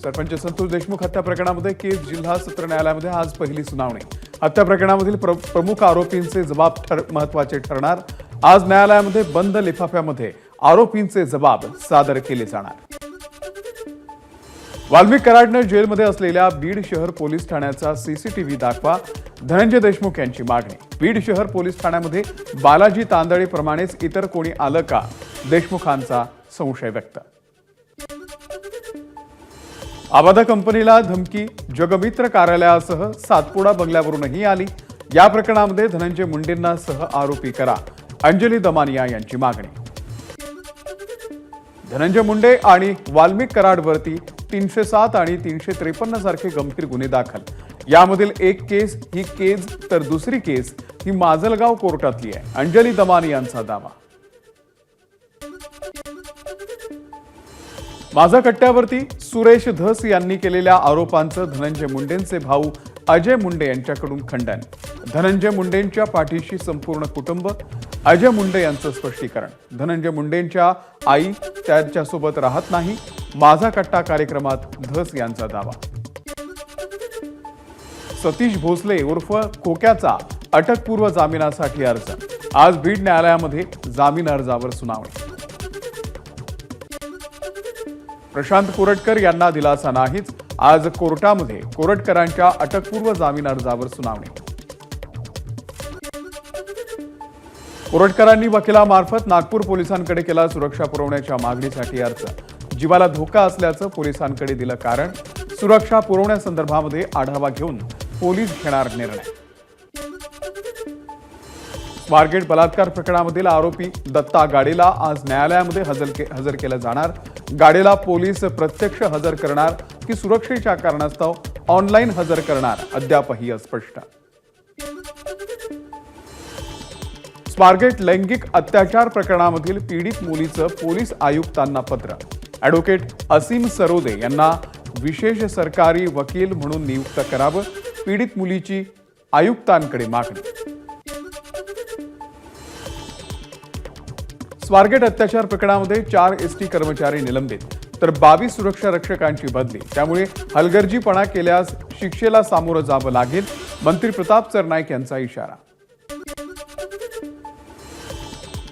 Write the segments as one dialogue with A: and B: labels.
A: सरपंच संतोष देशमुख हत्या प्रकरणामध्ये केज जिल्हा सत्र न्यायालयामध्ये आज पहिली सुनावणी। हत्या प्रकरणामधील प्रमुख आरोपींचे जबाब महत्त्वाचे ठरणार। आज न्यायालयामध्ये बंद लिफाफ्यामध्ये आरोपींचे जबाब सादर केले जाणार। वाल्मिक कराडनं जेलमध्ये असलेल्या बीड शहर पोलीस ठाण्याचा सीसीटीव्ही दाखवा, धनंजय देशमुख यांची मागणी। बीड शहर पोलीस ठाण्यामध्ये बालाजी तांदळीप्रमाणेच इतर कोणी आलं का, देशमुखांचा संशय व्यक्त। आबादा कंपनीला धमकी जगमित्र कार्यालयासह सातपुडा बंगल्यावरूनही आली। या प्रकरणामध्ये धनंजय मुंडेंना सह आरोपी करा, अंजली दमानिया यांची मागणी। धनंजय मुंडे आणि वाल्मिक कराडवरती 307 आणि 353 सारखे गंभीर गुन्हे दाखल। यामधील एक केस ही केज तर दुसरी केस ही माजलगाव कोर्टातली आहे, अंजली दमानिया यांचा दावा। माझा कट्ट्यावरती सुरेश धस यांनी केलेल्या आरोपांचं धनंजय मुंडेंचे भाऊ अजय मुंडे यांच्याकडून खंडन। धनंजय मुंडेंच्या पाठीशी संपूर्ण कुटुंब, अजय मुंडे यांचं स्पष्टीकरण। धनंजय मुंडेंच्या आई त्यांच्यासोबत राहत नाही, माझा कट्टा कार्यक्रमात धस यांचा दावा। सतीश भोसले उर्फ खोक्याचा अटकपूर्व जामिनासाठी अर्ज। आज बीड न्यायालयामध्ये जामीन अर्जावर सुनावणी। प्रशांत कोरटकर यांना दिलासा नाहीच, आज कोर्टामध्ये कोरटकरांच्या अटकपूर्व जामीन अर्जावर सुनावणी। कोरटकरांनी वकिलामार्फत नागपूर पोलिसांकडे केला सुरक्षा पुरवण्याच्या मागणीसाठी अर्ज। जीवाला धोका असल्याचं पोलिसांकडे दिलं कारण, सुरक्षा पुरवण्यासंदर्भामध्ये आढावा घेऊन पोलीस घेणार निर्णय। स्वारगेट बलात्कार प्रकरणामधील आरोपी दत्ता गाडेला आज न्यायालयामध्ये हजर केलं जाणार। गाडेला पोलीस प्रत्यक्ष हजर करणार की सुरक्षेच्या कारणास्तव ऑनलाईन हजर करणार, अद्यापही अस्पष्ट। स्वारगेट लैंगिक अत्याचार प्रकरणामधील पीडित मुलीचं पोलीस आयुक्तांना पत्र। ॲडव्होकेट असीम सरोदे यांना विशेष सरकारी वकील म्हणून नियुक्त करावं, पीडित मुलीची आयुक्तांकडे मागणी। स्वारगेट अत्याचार प्रकरणामध्ये 4 एसटी कर्मचारी निलंबित तर 22 सुरक्षा रक्षकांची बदली। त्यामुळे हलगर्जीपणा केल्यास शिक्षेला सामोरं जावं लागेल, मंत्री प्रताप सरनाईक यांचा इशारा।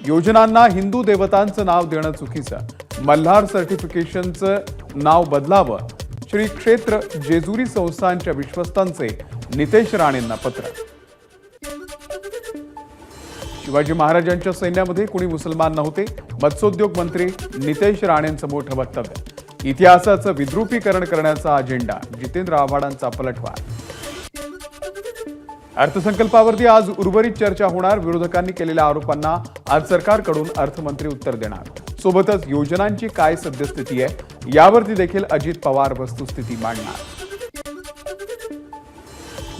A: योजनांना हिंदू देवतांचं नाव देणं चुकीचं, मल्हार सर्टिफिकेशनचं नाव बदलावं, श्री क्षेत्र जेजुरी संस्थांच्या विश्वस्तांचे नितेश राणेंना पत्र। शिवाजी महाराजांच्या सैन्यामध्ये कुणी मुसलमान नव्हते, मत्स्योद्योग मंत्री नितेश राणेंचं मोठं वक्तव्य। इतिहासाचं विद्रुपीकरण करण्याचा अजेंडा, जितेंद्र आव्हाडांचा पलटवार। अर्थसंकल्पावरती आज उर्वरित चर्चा होणार। विरोधकांनी केलेल्या आरोपांना आज सरकारकडून अर्थमंत्री उत्तर देणार। सोबतच योजनांची काय सद्यस्थिती आहे यावरती देखील अजित पवार वस्तुस्थिती मांडणार।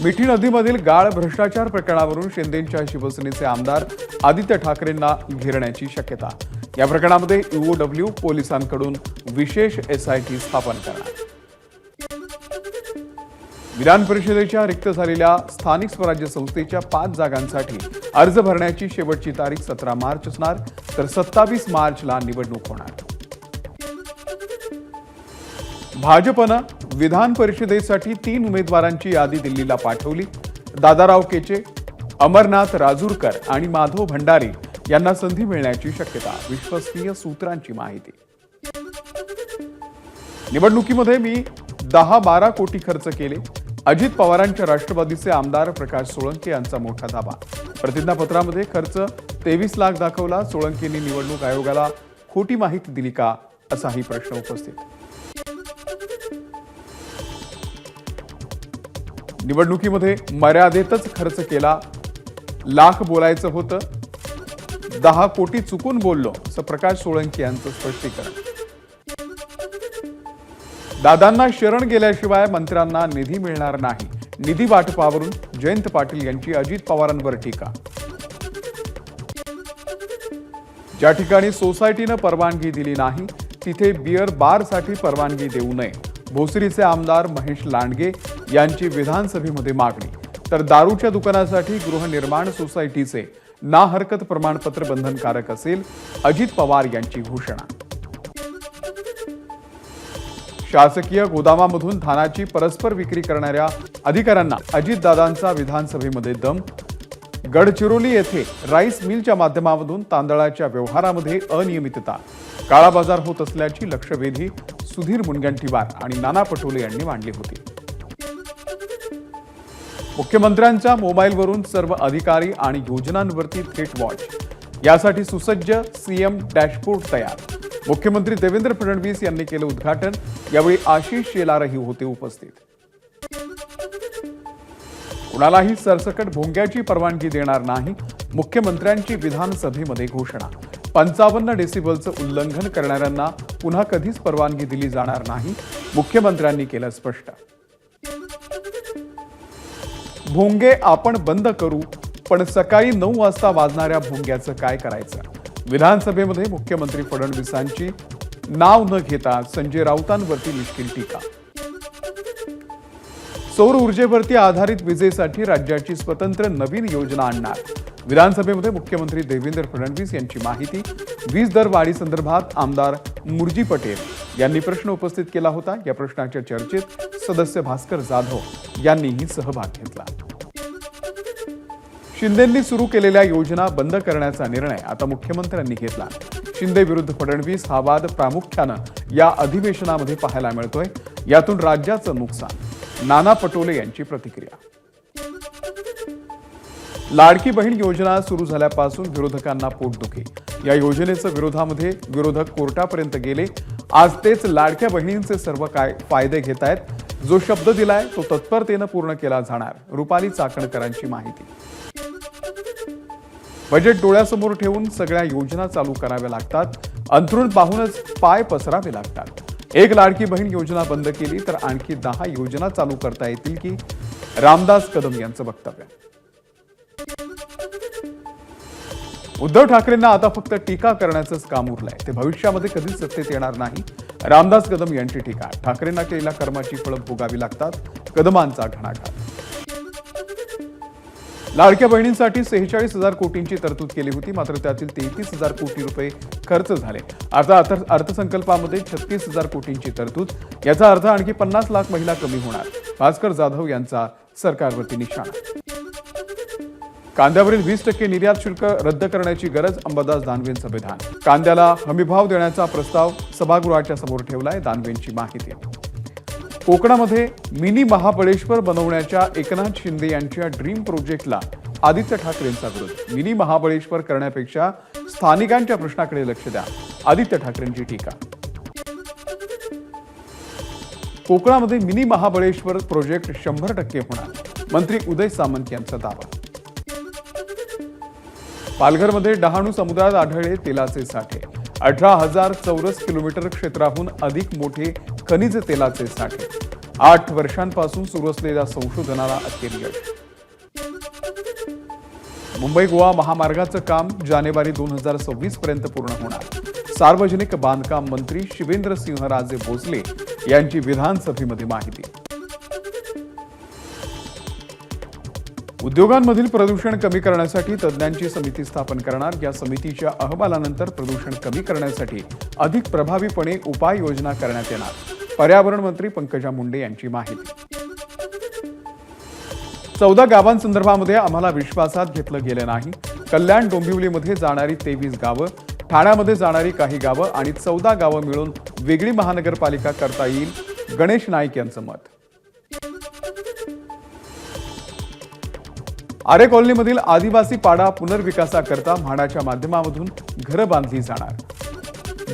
A: मिठी नदीमधील गाळ भ्रष्टाचार प्रकरणावरून शिंदेंच्या शिवसेनेचे आमदार आदित्य ठाकरेंना घेरण्याची शक्यता। या प्रकरणामध्ये ईओडब्ल्यू पोलिसांकडून विशेष एसआयटी स्थापन करणार। विधान परिषदेच्या रिक्त झालेल्या स्थानिक स्वराज्य संस्थेच्या 5 जागांसाठी अर्ज भरण्याची शेवटची तारीख 17 मार्च असणार, तर 27 मार्चला निवडणूक होणार। भाजपनं विधान परिषदेसाठी 3 उमेदवारांची यादी दिल्लीला पाठवली। दादाराव केचे, अमरनाथ राजूरकर आणि माधव भंडारी यांना संधी मिळण्याची शक्यता, विश्वसनीय सूत्रांची माहिती। निवडणुकीमध्ये मी 10-12 कोटी खर्च केले, अजित पवारांच्या राष्ट्रवादीचे आमदार प्रकाश सोळंके यांचा मोठा दावा। प्रतिज्ञापत्रामध्ये खर्च 23 लाख दाखवला। सोळंकेंनी निवडणूक आयोगाला खोटी माहिती दिली का, असाही प्रश्न उपस्थित। निवडणुकीमध्ये मर्यादेतच खर्च केला, लाख बोलायचं होतं, 10 कोटी चुकून बोललो, असं प्रकाश सोळंके यांचं स्पष्टीकरण। दादांना शरण गेल्याशिवाय मंत्र्यांना निधी मिळणार नाही, निधी वाटपावरून जयंत पाटील यांची अजित पवारांवर टीका। ज्या ठिकाणी सोसायटीनं परवानगी दिली नाही तिथे बिअर बारसाठी परवानगी देऊ नये, भोसरीचे आमदार महेश लांडगे यांची विधानसभेमध्ये मागणी। तर दारूच्या दुकानासाठी गृहनिर्माण सोसायटीचे ना हरकत प्रमाणपत्र बंधनकारक असेल, अजित पवार यांची घोषणा। शासकीय गोदामामधून धानाची परस्पर विक्री करणाऱ्या अधिकाऱ्यांना अजितदादांचा विधानसभेमध्ये दम. गडचिरोली येथे राईस मिलच्या माध्यमातून तांदळाच्या व्यवहारामध्ये अनियमितता, काळा बाजार होत असल्याची लक्षवेधी सुधीर मुनगंटीवार आणि नाना पटोले यांनी मांडली होती. मुख्यमंत्र्यांच्या मोबाईलवरून सर्व अधिकारी आणि योजनांवरती थेट वॉच, यासाठी सुसज्ज सीएम डॅशबोर्ड तयार. मुख्यमंत्री देवेंद्र फडणवीस यांनी केले उद्घाटन. यावेळी आशिष शेलारही होते उपस्थित. कुणालाही सरसकट भोंग्याची परवानगी देणार नाही, मुख्यमंत्र्यांची विधानसभेमध्ये घोषणा. 55 डेसिबलचं उल्लंघन करणाऱ्यांना पुन्हा कधीच परवानगी दिली जाणार नाही, मुख्यमंत्र्यांनी केलं स्पष्ट. भोंगे आपण बंद करू, पण सकाळी 9 वाजता वाजणाऱ्या भोंग्याचं काय करायचं? विधानसभेमध्ये मुख्यमंत्री फडणवीसांची नाव न घेता संजय राऊतांवरती मिश्किल टीका. सौर ऊर्जेवरती आधारित विजेसाठी राज्याची स्वतंत्र नवीन योजना आणणार. विधानसभेमध्ये मुख्यमंत्री देवेंद्र फडणवीस यांची माहिती. वीज दर वाढीसंदर्भात आमदार मुरजी पटेल यांनी प्रश्न उपस्थित केला होता. या प्रश्नाच्या चर्चेत सदस्य भास्कर जाधव यांनीही सहभाग घेतला. शिंदेंनी सुरू केलेल्या योजना बंद करण्याचा निर्णय आता मुख्यमंत्र्यांनी घेतला. शिंदे विरुद्ध फडणवीस हा वाद प्रामुख्यानं या अधिवेशनामध्ये पाहायला मिळतोय. यातून राज्याचं नुकसान. नाना पटोले यांची प्रतिक्रिया. लाडकी बहीण योजना सुरू झाल्यापासून विरोधकांना पोटदुखी. या योजनेच्या विरोधामध्ये विरोधक कोर्टापर्यंत गेले. आज तेच लाडक्या बहिणींचे सर्व काय फायदे घेत आहेत. जो शब्द दिलाय तो तत्परतेनं पूर्ण केला जाणार. रुपाली चाकणकरांची माहिती. बजेट डोळ्यासमोर ठेवून सगळ्या योजना चालू कराव्या लागतात. अंथरुण पाहूनच पाय पसरावे लागतात. एक लाडकी बहीण योजना बंद केली तर आणखी 10 योजना चालू करता येतील की? रामदास कदम यांचं वक्तव्य. उद्धव ठाकरेंना आता फक्त टीका करण्याचंच काम उरलंय. ते भविष्यामध्ये कधीच सत्तेत येणार नाही. रामदास कदम यांची टीका. ठाकरेंना केलेल्या कर्माची फळं भोगावी लागतात. कदमांचा घणाघात. लाडक्या बहिणींसाठी 46,000 कोटींची तरतूद केली होती, मात्र त्यातील 33,000 कोटी रुपये खर्च झाले. आता अर्थसंकल्पामध्ये 36,000 कोटींची तरतूद. याचा अर्थ आणखी 50 लाख महिला कमी होणार. भास्कर जाधव यांचा सरकारवरती निशाणा. कांद्यावरील 20% निर्यात शुल्क रद्द करण्याची गरज. अंबादास दानवेंचं विधान. कांद्याला हमीभाव देण्याचा प्रस्ताव सभागृहाच्या समोर ठेवलाय. दानवेंची माहिती. कोकणामध्ये मिनी महाबळेश्वर बनवण्याच्या एकनाथ शिंदे यांच्या ड्रीम प्रोजेक्टला आदित्य ठाकरेंचा विरोध. मिनी महाबळेश्वर करण्यापेक्षा स्थानिकांच्या प्रश्नाकडे लक्ष द्या. आदित्य ठाकरेंची टीका. कोकणामध्ये मिनी महाबळेश्वर प्रोजेक्ट 100% होणार. मंत्री उदय सामंत यांचा दावा. पालघरमध्ये डहाणू समुद्रात आढळले तेलाचे साठे. 18,000 चौरस किलोमीटर क्षेत्राहून अधिक मोठे खनिज तेलाचे साठे. 8 वर्षांपासून सुरू असलेल्या संशोधनाला अखेर यश. मुंबई गोवा महामार्गाचं काम जानेवारी 2026 पर्यंत पूर्ण होणार. सार्वजनिक बांधकाम मंत्री शिवेंद्रसिंहराजे भोसले यांची विधानसभेमध्ये माहिती. उद्योगांमधील प्रदूषण कमी करण्यासाठी तज्ज्ञांची समिती स्थापन करणार. या समितीच्या अहवालानंतर प्रदूषण कमी करण्यासाठी अधिक प्रभावीपणे उपाययोजना करण्यात येणार. पर्यावरण मंत्री पंकजा मुंडे यांची माहिती. 14 गावांसंदर्भामध्ये आम्हाला विश्वासात घेतलं गेलं नाही. कल्याण डोंबिवलीमध्ये जाणारी 23 गावं, ठाण्यामध्ये जाणारी काही गावं आणि 14 गावं मिळून वेगळी महानगरपालिका करता येईल. गणेश नाईक यांचं मत. आरे कॉलनीमधील आदिवासी पाडा पुनर्विकासाकरता म्हाडाच्या माध्यमामधून घरं बांधली जाणार.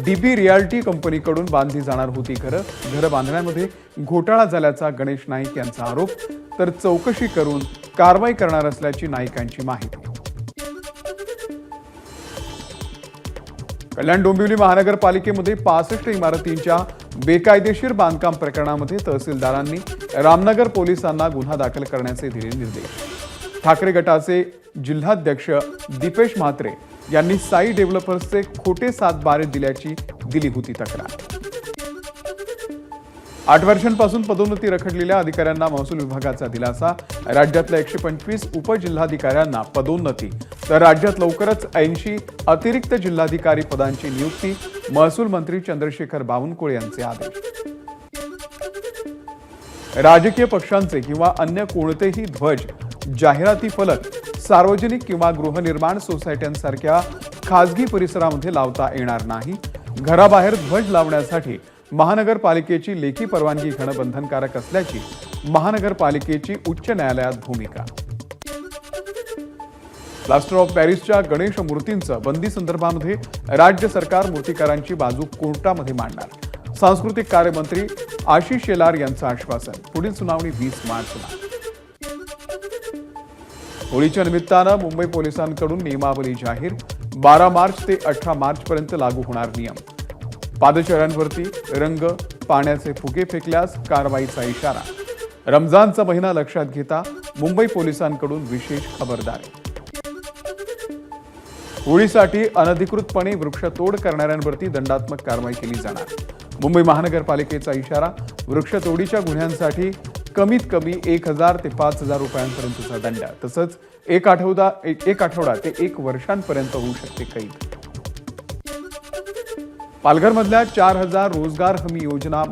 A: डीबी रियाल्टी कंपनीकडून बांधली जाणार होती घरं. घरं बांधण्यामध्ये घोटाळा झाल्याचा गणेश नाईक यांचा आरोप. तर चौकशी करून कारवाई करणार असल्याची नाईकांची माहिती. कल्याण डोंबिवली महानगरपालिकेमध्ये 65 इमारतींच्या बेकायदेशीर बांधकाम प्रकरणामध्ये तहसीलदारांनी रामनगर पोलिसांना गुन्हा दाखल करण्याचे दिले निर्देश. ठाकरे गटाचे जिल्हाध्यक्ष दीपेश म्हात्रे यांनी साई डेव्हलपर्सचे खोटे 7 बारे दिली होती तक्रार. 8 वर्षांपासून पदोन्नती रखडलेल्या अधिकाऱ्यांना महसूल विभागाचा दिलासा. राज्यातल्या 125 उपजिल्हाधिकाऱ्यांना पदोन्नती, तर राज्यात लवकरच 80 अतिरिक्त जिल्हाधिकारी पदांची नियुक्ती. महसूल मंत्री चंद्रशेखर बावनकुळे यांचे आदेश. राजकीय पक्षांचे किंवा अन्य कोणतेही ध्वज, जाहिराती फलक सार्वजनिक किंवा गृहनिर्माण सोसायट्यांसारख्या खासगी परिसरामध्ये लावता येणार नाही. घराबाहेर ध्वज लावण्यासाठी महानगरपालिकेची लेखी परवानगी घेणं बंधनकारक असल्याची महानगरपालिकेची उच्च न्यायालयात भूमिका. प्लास्टर ऑफ पॅरिसच्या गणेश मूर्तींचं बंदी संदर्भामध्ये राज्य सरकार मूर्तिकारांची बाजू कोर्टामध्ये मांडणार. सांस्कृतिक कार्यमंत्री आशिष शेलार यांचं आश्वासन. पुढील सुनावणी 20 मार्चला. होळीच्या निमित्तानं मुंबई पोलिसांकडून नियमावली जाहीर. 12 मार्च ते 18 मार्च पर्यंत लागू होणार नियम. पादचाऱ्यांवरती रंग, पाण्याचे फुगे फेकल्यास कारवाईचा इशारा. रमजानचा महिना लक्षात घेता मुंबई पोलिसांकडून विशेष खबरदारी. होळीसाठी अनधिकृतपणे वृक्षतोड करणाऱ्यांवरती दंडात्मक कारवाई केली जाणार. मुंबई महानगरपालिकेचा इशारा. वृक्षतोडीच्या गुन्ह्यांसाठी कमीत कमी 1,000 ते 5,000 रुपयांपर्यंतचा दंड, तसंच एक आठवडा ते 1 वर्षांपर्यंत होऊ शकते कैद. पालघरमधल्या 4,000 रोजगार हमी योजना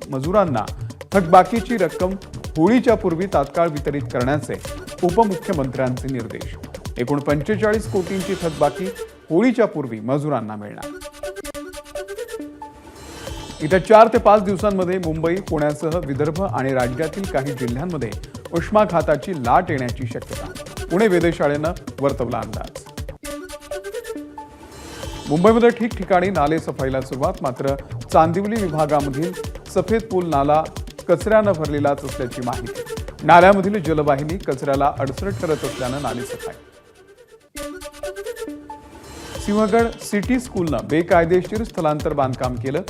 A: मजुरांना थकबाकीची रक्कम होळीच्या पूर्वी तात्काळ वितरित करण्याचे उपमुख्यमंत्र्यांचे निर्देश. एकूण 45 कोटींची थकबाकी होळीच्या पूर्वी मजुरांना मिळणार. येत्या 4 ते 5 दिवसांमध्ये मुंबई, पुण्यासह विदर्भ आणि राज्यातील काही जिल्ह्यांमध्ये उष्माघाताची लाट येण्याची शक्यता. पुणे वेधशाळेनं वर्तवला अंदाज. मुंबईमध्ये ठिकठिकाणी नाले सफाईला सुरुवात. मात्र चांदिवली विभागामधील सफेद पूल नाला कचऱ्यानं भरलेलाच असल्याची माहिती. नाल्यामधील जलवाहिनी कचऱ्याला अडसर ठरत असल्यानं नाले सफाई. सिंहगड सिटी स्कूलनं बेकायदेशीर स्थलांतर बांधकाम केलं.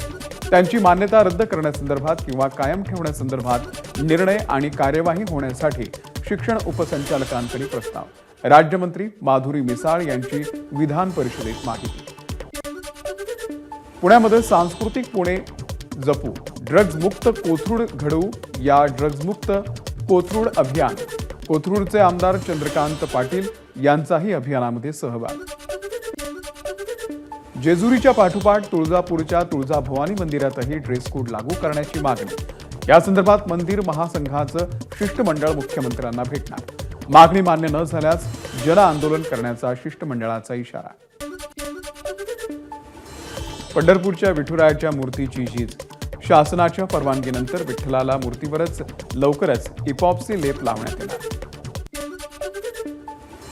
A: त्यांची मान्यता रद्द करण्यासंदर्भात किंवा कायम ठेवण्यासंदर्भात निर्णय आणि कार्यवाही होण्यासाठी शिक्षण उपसंचालकांकडे प्रस्ताव. राज्यमंत्री माधुरी मिसाळ यांची विधान परिषदेत माहिती. पुण्यामध्ये सांस्कृतिक पुणे जपू, ड्रग्ज मुक्त कोथरूड घडवू या ड्रग्ज मुक्त कोथरूड अभियान. कोथरूडचे आमदार चंद्रकांत पाटील यांचाही अभियानामध्ये सहभाग. जेजुरीच्या पाठोपाठ तुळजापूरच्या तुळजाभवानी मंदिरातही ड्रेस कोड लागू करण्याची मागणी. या संदर्भात मंदिर महासंघाचं शिष्टमंडळ मुख्यमंत्र्यांना भेटणार. मागणी मान्य न झाल्यास जन आंदोलन करण्याचा शिष्टमंडळाचा इशारा. पंढरपूरच्या विठुरायाच्या मूर्तीची झीज. शासनाच्या परवानगीनंतर विठ्ठलाला मूर्तीवरच लवकरच इपॉक्सी लेप लावण्यात येणार.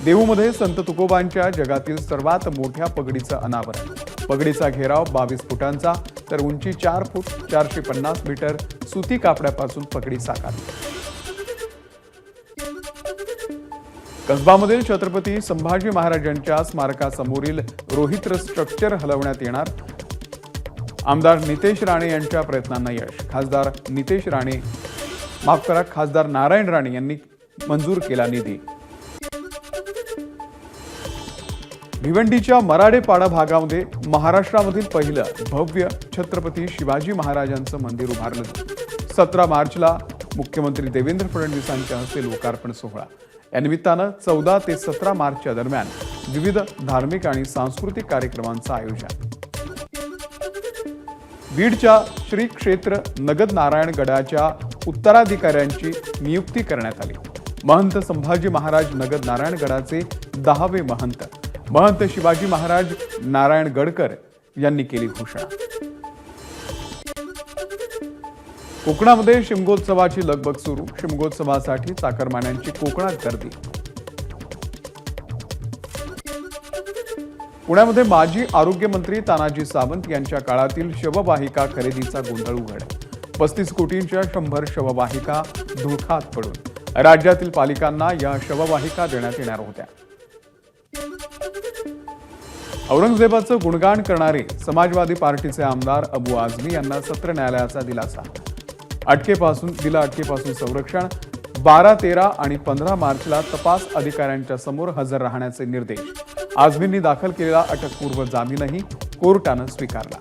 A: देहूमध्ये संत तुकोबांच्या जगातील सर्वात मोठ्या पगडीचं अनावरण. पगडीचा घेराव 22 फुटांचा तर उंची 4 फूट 450 मीटर. सुती कापडापासून पगडी साकार. कसबामधील छत्रपती संभाजी महाराजांच्या स्मारकासमोरील रोहित्र स्ट्रक्चर हलवण्यात येणार. आमदार नितेश राणे यांच्या प्रयत्नांना यश. खासदार नारायण राणे यांनी मंजूर केला निधी. भिवंडीच्या मराडेपाडा भागामध्ये महाराष्ट्रामधील पहिलं भव्य छत्रपती शिवाजी महाराजांचं मंदिर उभारलं. 17 मार्चला मुख्यमंत्री देवेंद्र फडणवीसांच्या हस्ते लोकार्पण सोहळा. या निमित्तानं 14 ते 17 मार्चच्या दरम्यान विविध धार्मिक आणि सांस्कृतिक कार्यक्रमांचं आयोजन. बीडच्या श्री क्षेत्र नगद नारायण गडाच्या उत्तराधिकाऱ्यांची नियुक्ती करण्यात आली. महंत संभाजी महाराज नगद नारायण गडाचे 10वे महंत महंत शिवाजी महाराज नारायण गडकर यांनी केली घोषणा. कोकणामध्ये शिमगोत्सवाची लगबग सुरू. शिमगोत्सवासाठी चाकरमान्यांची कोकणात गर्दी. पुण्यामध्ये माजी आरोग्यमंत्री तानाजी सावंत यांच्या काळातील शववाहिका खरेदीचा गोंधळ उघड. 35 कोटींच्या 100 शववाहिका धुळखात पडून. राज्यातील पालिकांना या शववाहिका देण्यात येणार होत्या. औरंगजेबाचं गुणगान करणारे समाजवादी पार्टीचे आमदार अबू आझमी यांना सत्र न्यायालयाचा दिलासा. अटकेपासून संरक्षण. 12, 13 आणि 15 मार्चला तपास अधिकाऱ्यांच्या समोर हजर राहण्याचे निर्देश. आझमींनी दाखल केलेला अटकपूर्व जामीनही कोर्टानं स्वीकारला.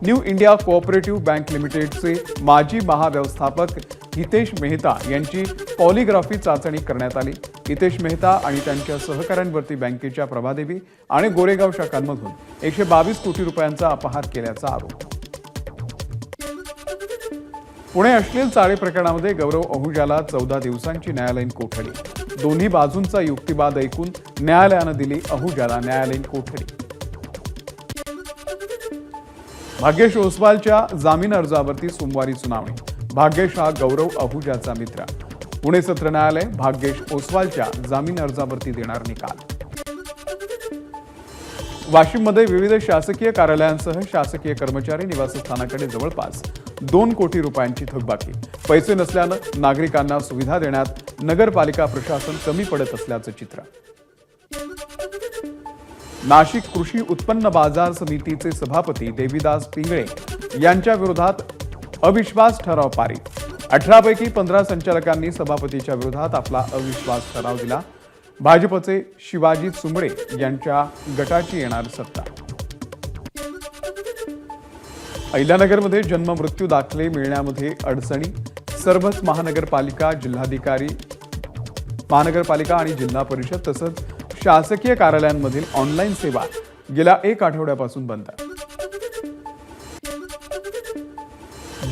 A: न्यू इंडिया कोऑपरेटिव्ह बँक लिमिटेडचे माजी महाव्यवस्थापक हितेश मेहता यांची पॉलिग्राफी चाचणी करण्यात आली. हितेश मेहता आणि त्यांच्या सहकाऱ्यांवरती बँकेच्या प्रभादेवी आणि गोरेगाव शाखांमधून 122 कोटी रुपयांचा अपहार केल्याचा आरोप. पुणे अश्लील चाळे प्रकरणामध्ये गौरव अहुजाला 14 दिवसांची न्यायालयीन कोठडी. दोन्ही बाजूंचा युक्तिवाद ऐकून न्यायालयानं दिली अहुजाला न्यायालयीन कोठडी. भाग्येश ओसवालच्या जामीन अर्जावरती सोमवारी सुनावणी. भाग्येश हा गौरव अहुजाचा मित्र. पुणे सत्र न्यायालय भाग्येश ओसवालच्या जामीन अर्जावरती देणार निकाल. वाशिममध्ये विविध शासकीय कार्यालयांसह शासकीय कर्मचारी निवासस्थानाकडे जवळपास 2 कोटी रुपयांची थकबाकी. पैसे नसल्यानं नागरिकांना सुविधा देण्यात नगरपालिका प्रशासन कमी पडत असल्याचं चित्र. नाशिक कृषी उत्पन्न बाजार समितीचे सभापती देवीदास पिंगळे यांच्या विरोधात अविश्वास ठराव पारित. 18 पैकी 15 संचालकांनी सभापतीच्या विरोधात आपला अविश्वास ठराव दिला. भाजपचे शिवाजी चुंबडे यांच्या गटाची येणार सत्ता. अहिल्यानगरमध्ये जन्म मृत्यू दाखले मिळण्यामध्ये अडचणी. सर्वच महानगरपालिका आणि जिल्हा परिषद तसंच शासकीय कार्यालयांमधील ऑनलाईन सेवा गेल्या 1 आठवड्यापासून बंद.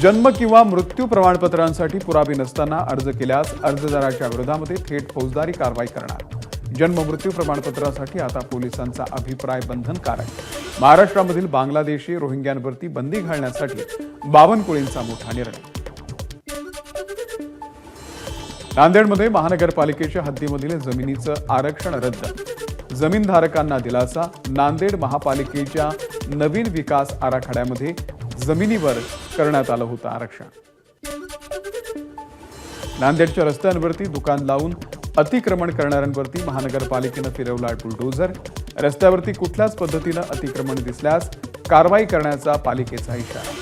A: जन्म किंवा मृत्यू प्रमाणपत्रांसाठी पुरावे नसताना अर्ज केल्यास अर्जदाराच्या विरोधामध्ये थेट फौजदारी कारवाई करणार. जन्म मृत्यू प्रमाणपत्रासाठी आता पोलिसांचा अभिप्राय बंधनकारक. महाराष्ट्रामधील बांगलादेशी रोहिंग्यांवरती बंदी घालण्यासाठी बावनकुळेंचा मोठा निर्णय. नांदेडमध्ये महानगरपालिकेच्या हद्दीमधील जमिनीचं आरक्षण रद्द. जमीनधारकांना दिलासा. नांदेड महापालिकेच्या नवीन विकास आराखड्यामध्ये जमिनीवर करण्यात आलं होतं आरक्षण. नांदेडच्या रस्त्यांवरती दुकान लावून अतिक्रमण करणाऱ्यांवरती महानगरपालिकेनं फिरवला बुलडोझर. रस्त्यावरती कुठल्याच पद्धतीनं अतिक्रमण दिसल्यास कारवाई करण्याचा पालिकेचा इशारा.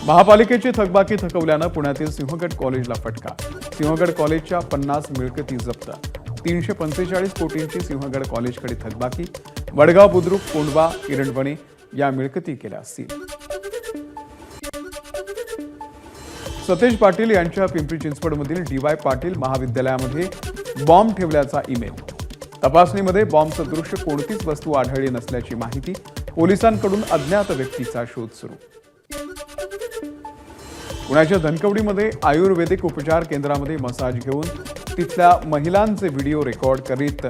A: महापालिकेची थकबाकी थकवल्यानं पुण्यातील सिंहगड कॉलेजला फटका. सिंहगड कॉलेजच्या 50 मिळकती जप्त. 345 कोटींची सिंहगड कॉलेजकडे थकबाकी. वडगाव, बुद्रुक, कोंढवा, किरणवणे या मिळकती केल्या सील. सतेज पाटील यांच्या पिंपरी चिंचवडमधील डी.वाय. पाटील महाविद्यालयामध्ये बॉम्ब ठेवल्याचा ईमेल. तपासणीमध्ये बॉम्ब सदृश कोणतीच वस्तू आढळली नसल्याची माहिती. पोलिसांकडून अज्ञात व्यक्तीचा शोध सुरू. पुण्याच्या धनकवडीमध्ये आयुर्वेदिक उपचार केंद्रामध्ये मसाज घेऊन तिथल्या महिलांचे व्हिडिओ रेकॉर्ड करीत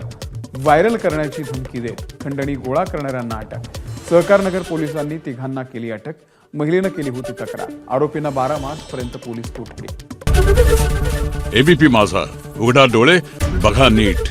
A: व्हायरल करण्याची धमकी देत खंडणी गोळा करणाऱ्यांना अटक. सहकारनगर पोलिसांनी तिघांना केली अटक. महिलेनं केली होती तक्रार. आरोपींना 12 मार्चपर्यंत पोलीस कोठडी.
B: एबीपी माझा, उघडा डोळे बघा नीट.